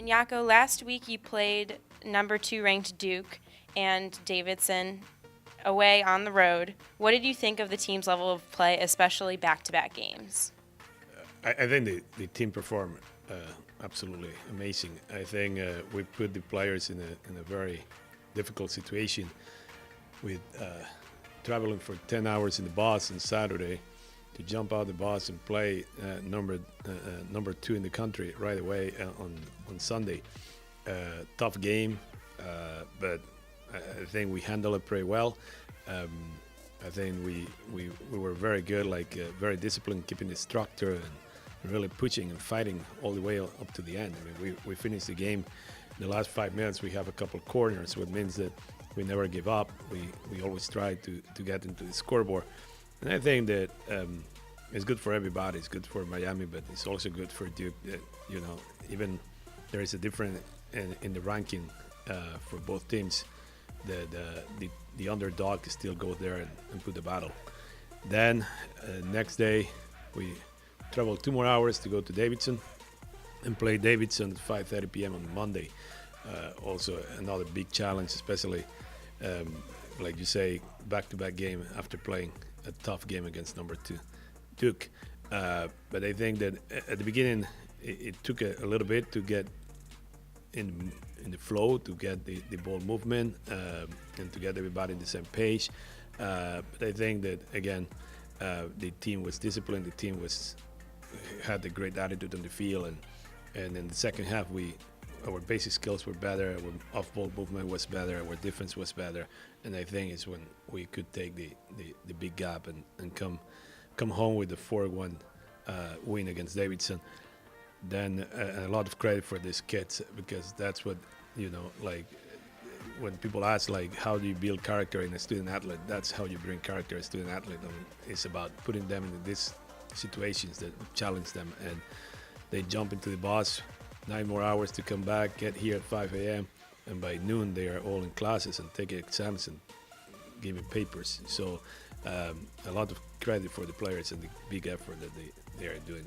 And Jaco, last week you played number 2 ranked Duke and Davidson away on the road. What did you think of the team's level of play, especially back-to-back games? I think the team performed absolutely amazing. I think we put the players in a very difficult situation with traveling for 10 hours in the bus on Saturday to jump out the bus and play number 2 in the country right away on Sunday. Tough game, but I think we handled it pretty well. I think we were very good, very disciplined, keeping the structure and really pushing and fighting all the way up to the end. I mean, we finished the game. In the last 5 minutes, we have a couple of corners, which means that we never give up. We always try to get into the scoreboard. And I think that it's good for everybody. It's good for Miami, but it's also good for Duke. Even there is a difference in the ranking for both teams. The underdog still go there and put the battle. Then next day we traveled 2 more hours to go to Davidson and play Davidson at 5:30 p.m. on Monday. Also another big challenge, especially like you say, back-to-back game after playing a tough game against number 2 Duke. But I think that at the beginning it took a little bit to get in the flow, to get the ball movement and to get everybody on the same page. But I think that again the team was disciplined. The team had a great attitude on the field, and in the second half our basic skills were better, our off-ball movement was better, our defense was better, and I think it's when we could take the big gap and come home with the 4-1 win against Davidson. Then a lot of credit for these kids, because that's what, when people ask, how do you build character in a student athlete, that's how you bring character as a student athlete. It's about putting them in these situations that challenge them, and they jump into the bus, 9 more hours to come back, get here at 5 a.m., and by noon they are all in classes and taking exams and giving papers. So a lot of credit for the players and the big effort that they are doing.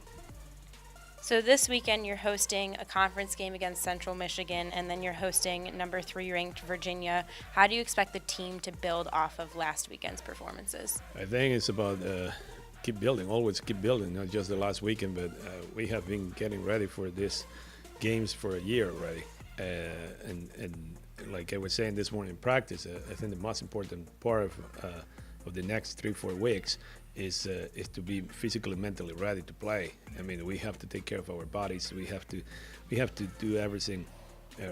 So this weekend you're hosting a conference game against Central Michigan, and then you're hosting number 3 ranked Virginia. How do you expect the team to build off of last weekend's performances? I think it's about keep building, always keep building, not just the last weekend, but we have been getting ready for these games for a year already. And like I was saying this morning in practice, I think the most important part of the next 3-4 weeks is to be physically, mentally ready to play. I mean, we have to take care of our bodies. We have to do everything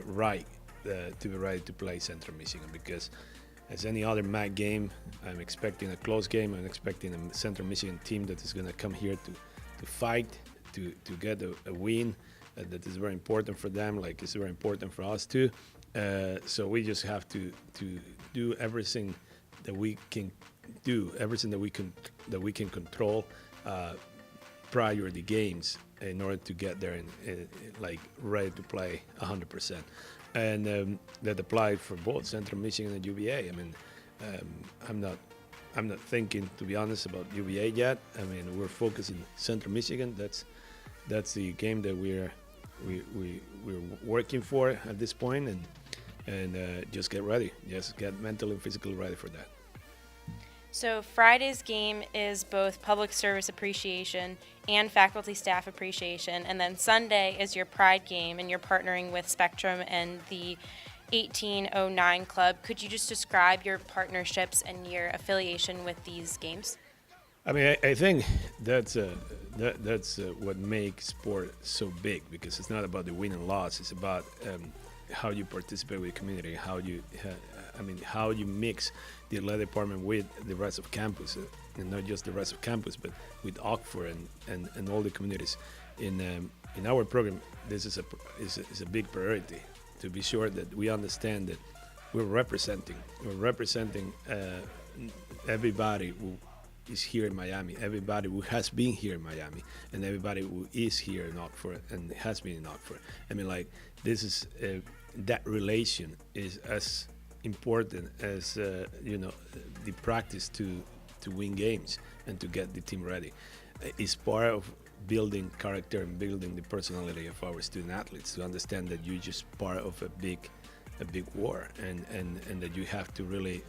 right to be ready to play Central Michigan, because as any other MAC game, I'm expecting a close game. I'm expecting a Central Michigan team that is going to come here to fight, to get a win. That is very important for them, like it's very important for us too. So we just have to do everything that we can do, everything that we can control prior to the games in order to get there and ready to play 100%. And that applied for both Central Michigan and UVA. I mean, I'm not thinking, to be honest, about UVA yet. I mean, we're focusing Central Michigan. That's the game that we're working for at this point, and just get ready, just get mentally and physically ready for that. So Friday's game is both public service appreciation and faculty staff appreciation, and then Sunday is your Pride game, and you're partnering with Spectrum and the 1809 Club. Could you just describe your partnerships and your affiliation with these games? I mean, I think that's what makes sport so big, because it's not about the win and loss. It's about how you participate with the community, how you mix the athletic department with the rest of campus, and not just the rest of campus, but with Oxford and all the communities. In our program, this is a big priority, to be sure that we understand that we're representing everybody who is here in Miami, everybody who has been here in Miami, and everybody who is here in Oxford and has been in Oxford. I mean, this is that relation is as important as the practice to win games and to get the team ready. It's part of building character and building the personality of our student athletes to understand that you're just part of a big war, and that you have to really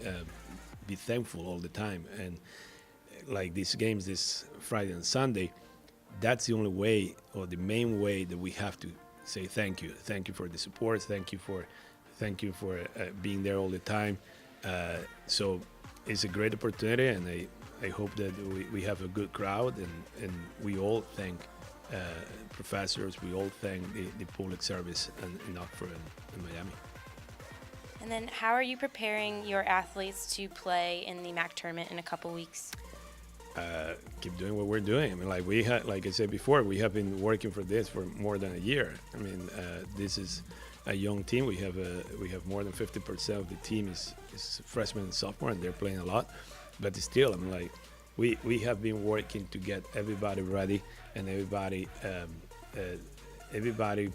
be thankful all the time. And like these games this Friday and Sunday, that's the only way, or the main way, that we have to say thank you. Thank you for the support. Thank you for being there all the time. So it's a great opportunity, and I hope that we have a good crowd, and we all thank professors. We all thank the public service in Oxford and Miami. And then how are you preparing your athletes to play in the MAC tournament in a couple weeks? Keep doing what we're doing. I mean, like I said before, we have been working for this for more than a year. I mean, this is a young team. We have more than 50% of the team is freshmen and sophomore, and they're playing a lot. But still, I mean, like we have been working to get everybody ready, and everybody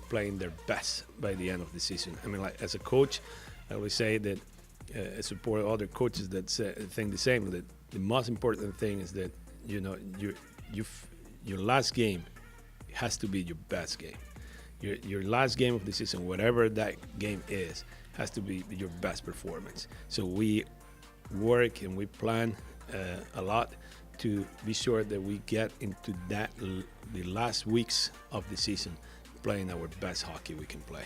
playing their best by the end of the season. I mean, like as a coach, I always say that I support other coaches that think the same. That the most important thing is that your last game has to be your best game. Your last game of the season, whatever that game is, has to be your best performance. So we work and we plan a lot to be sure that we get into the last weeks of the season playing our best hockey we can play.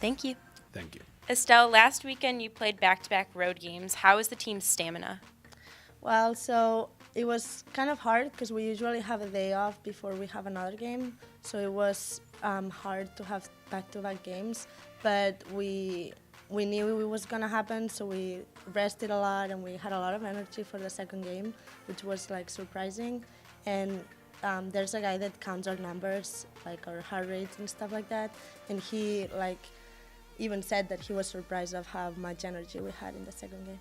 Thank you. Thank you. Estelle, last weekend you played back-to-back road games. How is the team's stamina? Well, so it was kind of hard because we usually have a day off before we have another game. So it was hard to have back-to-back games, but we knew it was gonna happen, so we rested a lot and we had a lot of energy for the second game, which was like surprising. And there's a guy that counts our numbers, like our heart rates and stuff like that, and he like even said that he was surprised of how much energy we had in the second game.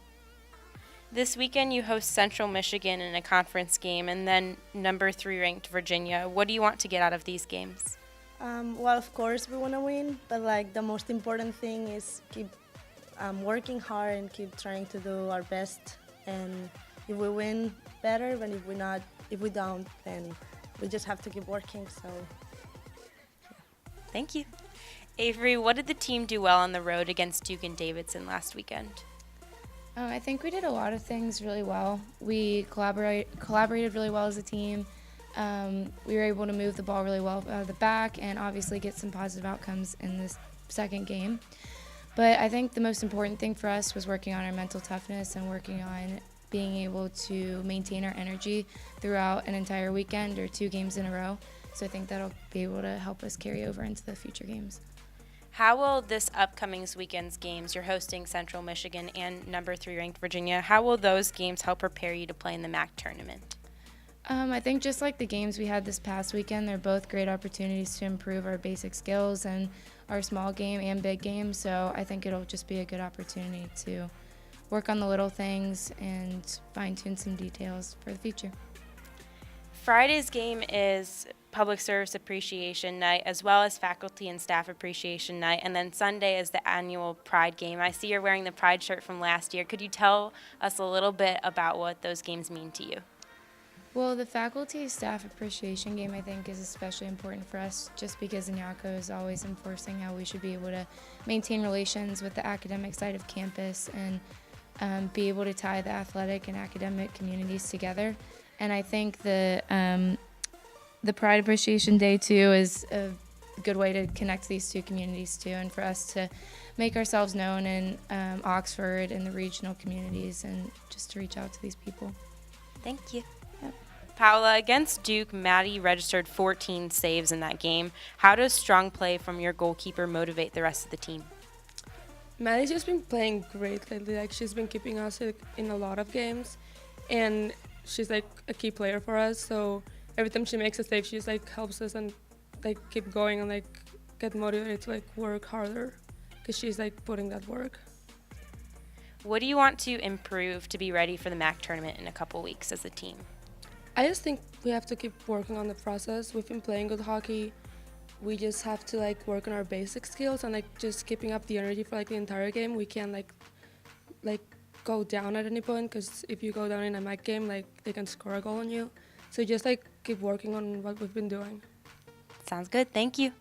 This weekend you host Central Michigan in a conference game, and then number 3 ranked Virginia. What do you want to get out of these games? Well, of course we want to win, but like the most important thing is keep working hard and keep trying to do our best. And if we win, better. But if we don't, then we just have to keep working. So, yeah. Thank you. Avery, what did the team do well on the road against Duke and Davidson last weekend? I think we did a lot of things really well. We collaborated really well as a team. We were able to move the ball really well out of the back and obviously get some positive outcomes in this second game. But I think the most important thing for us was working on our mental toughness and working on being able to maintain our energy throughout an entire weekend or 2 games in a row. So I think that'll be able to help us carry over into the future games. How will this upcoming weekend's games, you're hosting Central Michigan and number 3 ranked Virginia, how will those games help prepare you to play in the MAC tournament? I think just like the games we had this past weekend, they're both great opportunities to improve our basic skills and our small game and big game. So I think it'll just be a good opportunity to work on the little things and fine-tune some details for the future. Friday's game is Public Service Appreciation Night, as well as Faculty and Staff Appreciation Night, and then Sunday is the annual Pride game. I see you're wearing the Pride shirt from last year. Could you tell us a little bit about what those games mean to you? Well, the Faculty Staff Appreciation game, I think, is especially important for us just because INACO is always enforcing how we should be able to maintain relations with the academic side of campus and be able to tie the athletic and academic communities together. And I think the Pride Appreciation Day, too, is a good way to connect these two communities, too, and for us to make ourselves known in Oxford and the regional communities and just to reach out to these people. Thank you. Yep. Paula, against Duke, Maddie registered 14 saves in that game. How does strong play from your goalkeeper motivate the rest of the team? Maddie's just been playing great lately. Like, she's been keeping us in a lot of games, and she's like a key player for us. So every time she makes a save, she just like helps us and like keep going and like get motivated to like work harder because she's like putting that work. What do you want to improve to be ready for the MAC tournament in a couple weeks as a team? I just think we have to keep working on the process. We've been playing good hockey. We just have to like work on our basic skills and like just keeping up the energy for like the entire game. We can't like go down at any point because if you go down in a MAC game, like they can score a goal on you. So just like keep working on what we've been doing. Sounds good. Thank you.